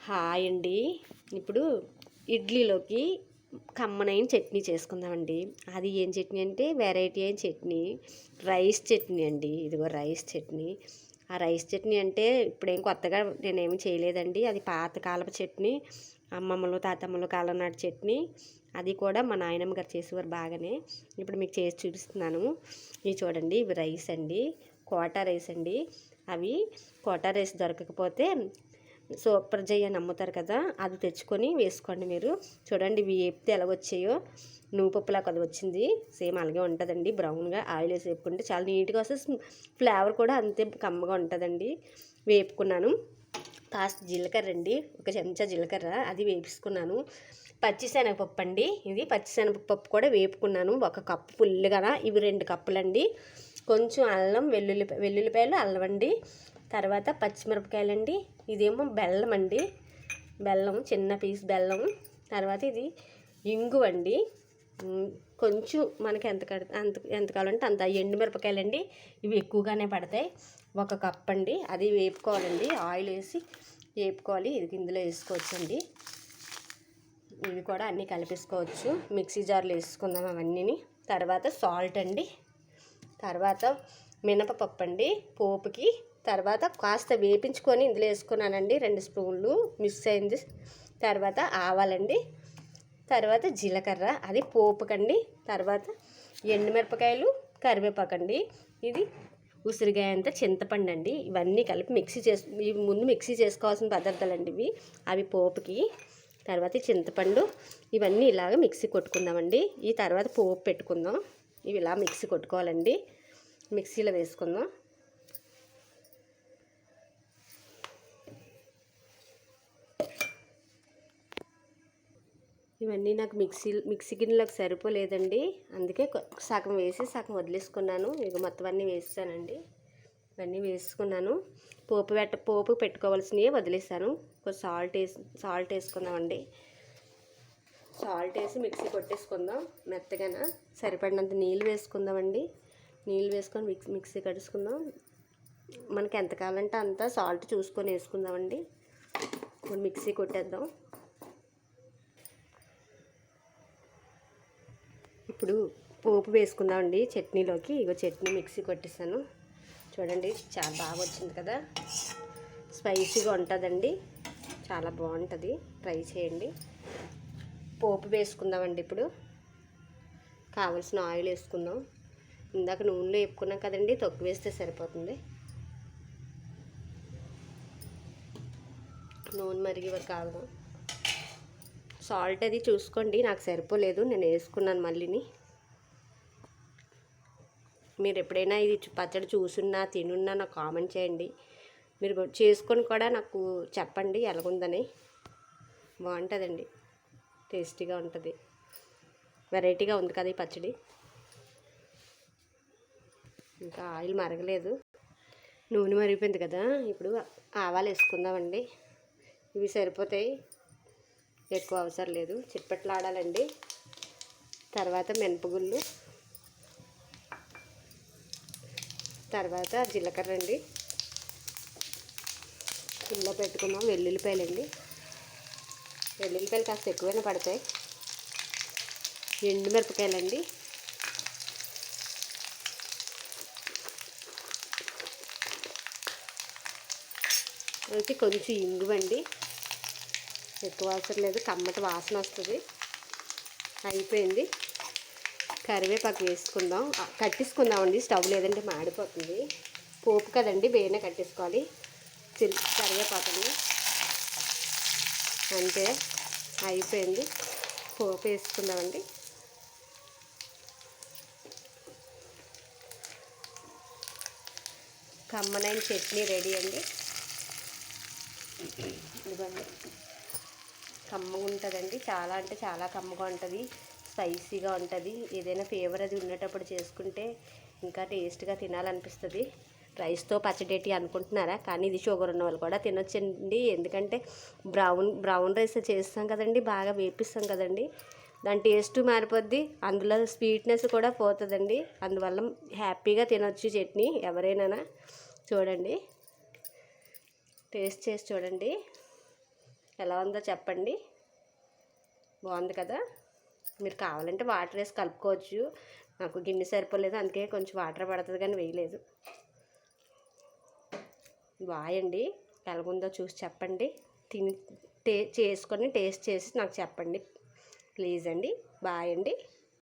Hi అండి. ఇప్పుడు ఇడ్లీలోకి కమ్మనైన చట్నీ చేసుకుందామండి. అది ఏం చట్నీ అంటే వెరైటీ అయిన చట్నీ, రైస్ చట్నీ అండి. ఇదిగో రైస్ చట్నీ. ఆ రైస్ చట్నీ అంటే ఇప్పుడేం కొత్తగా నేనేమి చేయలేదండి. అది పాతకాలపు చట్నీ, అమ్మమ్మలు తాతమ్మలు కాలం నాటి చట్నీ. అది కూడా మా నాయనమ్మ గారు చేసేవారు బాగానే. ఇప్పుడు మీకు చేసి చూపిస్తున్నాను. ఇవి చూడండి, ఇవి రైస్ అండి, కోటా రైస్ అండి. అవి కోటా రైస్ దొరకకపోతే సూపర్ జై అని అమ్ముతారు కదా, అది తెచ్చుకొని వేసుకోండి. మీరు చూడండి, ఇవి వేపితే ఎలాగొచ్చాయో, నువ్వుపప్పులా కదా వచ్చింది. సేమ్ అలాగే ఉంటుందండి. బ్రౌన్గా ఆయిల్ వేసి వేపుకుంటే చాలా నీట్గా వస్తుంది. ఫ్లేవర్ కూడా అంతే కమ్మగా ఉంటుందండి. వేపుకున్నాను. కాస్త జీలకర్ర అండి, ఒక చెంచా జీలకర్ర అది వేపించుకున్నాను. పచ్చిశనగపప్పు అండి, ఇది పచ్చిశనగపప్పు కూడా వేపుకున్నాను. ఒక కప్పు ఫుల్గా. ఇవి 2 కప్పులండి. కొంచెం అల్లం, వెల్లుల్లిపాయలు, అల్లం అండి. తర్వాత పచ్చిమిరపకాయలండి. ఇదేమో బెల్లం అండి, బెల్లం, చిన్న పీస్ బెల్లం. తర్వాత ఇది ఇంగువ అండి. కొంచెం మనకి ఎంత కావాలంటే అంత. ఎండుమిరపకాయలండి, ఇవి ఎక్కువగానే పడతాయి. 1 కప్ అండి. అది వేపుకోవాలండి, ఆయిల్ వేసి వేపుకోవాలి. ఇది ఇందులో వేసుకోవచ్చండి. ఇవి కూడా అన్నీ కలిపేసుకోవచ్చు. మిక్సీ జార్లో వేసుకుందాం అవన్నీని. తర్వాత సాల్ట్ అండి, తర్వాత మినపప్పు అండి పోపుకి. తర్వాత కాస్త వేపించుకొని ఇందులో వేసుకున్నానండి, 2 స్పూన్లు మిక్స్ అయింది. తర్వాత ఆవాలండి, తర్వాత జీలకర్ర అది పోపుకండి. తర్వాత ఎండుమిరపకాయలు, కరివేపాకండి. ఇది ఉసిరికాయ అంతా చింతపండు అండి. ఇవన్నీ కలిపి ఇవి ముందు మిక్సీ చేసుకోవాల్సిన పదార్థాలండి ఇవి. అవి పోపుకి. తర్వాత చింతపండు, ఇవన్నీ ఇలాగ మిక్సీ కొట్టుకుందామండి. ఈ తర్వాత పోపు పెట్టుకుందాం. ఇవి ఇలా మిక్సీ కొట్టుకోవాలండి. మిక్సీలో వేసుకుందాం. ఇవన్నీ నాకు మిక్సీ గిన్నెలోకి సరిపోలేదండి, అందుకే సగం వేసి సగం వదిలేసుకున్నాను. ఇక మొత్తం అన్నీ వేసానండి. ఇవన్నీ వేసుకున్నాను. పోపు పెట్టుకోవాల్సినవి వదిలేసాను. కొంచెం సాల్ట్ వేసుకుందామండి. సాల్ట్ వేసి మిక్సీ కొట్టేసుకుందాం మెత్తగా. సరిపడినంత నీళ్ళు వేసుకుందామండి. నీళ్ళు వేసుకొని మిక్సీ కడుచుకుందాం. మనకి ఎంత కావాలంటే అంత సాల్ట్ చూసుకొని వేసుకుందామండి. ఇప్పుడు మిక్సీ కొట్టేద్దాం. ఇప్పుడు పోపు వేసుకుందామండి చట్నీలోకి. ఇగో చట్నీ మిక్సీ కొట్టేసాను. చూడండి, చాలా బాగా వచ్చింది కదా. స్పైసీగా ఉంటుందండి, చాలా బాగుంటుంది. ట్రై చేయండి. పోపు వేసుకుందామండి. ఇప్పుడు కావలసిన ఆయిల్ వేసుకుందాం. ఇందాక నూనెలో వేపుకున్నాం కదండి, తక్కువ వేస్తే సరిపోతుంది. నూనె మరిగే వరకు ఆగుదాం. సాల్ట్ అది చూసుకోండి, నాకు సరిపోలేదు, నేను వేసుకున్నాను మళ్ళీని. మీరు ఎప్పుడైనా ఇది పచ్చడి చూసున్నా తినున్నా నాకు కామెంట్ చేయండి. మీరు చేసుకొని కూడా నాకు చెప్పండి ఎలాగుందని. బాగుంటుందండి, టేస్టీగా ఉంటుంది. వెరైటీగా ఉంది కదా ఈ పచ్చడి. ఇంకా ఆయిల్ మరగలేదు, నూనె మరిగిపోయింది కదా. ఇప్పుడు ఆవాలు వేసుకుందామండి. ఇవి సరిపోతాయి, ఎక్కువ అవసరం లేదు. చిట్పట్లాడాలండి. తర్వాత మినపగుళ్ళు, తర్వాత జీలకర్ర అండి. ఇందులో పెట్టుకున్నాం. వెల్లుల్లిపాయలండి, వెల్లుల్లిపాయలు కాస్త ఎక్కువైనా పడతాయి. ఎండుమిరపకాయలండి, అయితే కొంచెం ఇంగువండి, ఎక్కువ అవసరం లేదు, కమ్మటి వాసన వస్తుంది. అయిపోయింది. కరివేపాకు వేసుకుందాం. కట్టేసుకుందామండి స్టవ్, లేదంటే మాడిపోతుంది. పోపు కదండి, వేయనే కట్టేసుకోవాలి. కరివేపాకు అండి, అంతే అయిపోయింది. పోపు వేసుకుందామండి. కమ్మనైన చట్నీ రెడీ అండి. ఇదిగోండి, కమ్మగా ఉంటుందండి. చాలా అంటే చాలా కమ్మగా ఉంటుంది, స్పైసీగా ఉంటుంది. ఏదైనా ఫీవర్ అది ఉన్నప్పుడు చేసుకుంటే ఇంకా టేస్ట్గా తినాలనిపిస్తుంది. రైస్తో పచ్చడేటి అనుకుంటున్నారా? కానీ ఇది షుగర్ ఉన్న వాళ్ళు కూడా తినొచ్చండి. ఎందుకంటే బ్రౌన్ రైస్ చేస్తాం కదండి, బాగా వేపిస్తాం కదండి, దాని టేస్ట్ మారిపోద్ది, అందులో స్వీట్నెస్ కూడా పోతుందండి. అందువల్ల హ్యాపీగా తినొచ్చు చట్నీ ఎవరైనా. చూడండి, టేస్ట్ చేసి చూడండి. ఎలా ఉందో చెప్పండి. బాగుంది కదా. మీరు కావాలంటే వాటర్ వేసి కలుపుకోవచ్చు. నాకు గిన్నె సరిపోలేదు, అందుకే కొంచెం వాటర్ పడుతుంది కానీ వేయలేదు. బాయ్ అండి. ఎలాగుందో చూసి చెప్పండి. చేసుకొని టేస్ట్ చేసి నాకు చెప్పండి ప్లీజ్ అండి. బాయ్ అండి.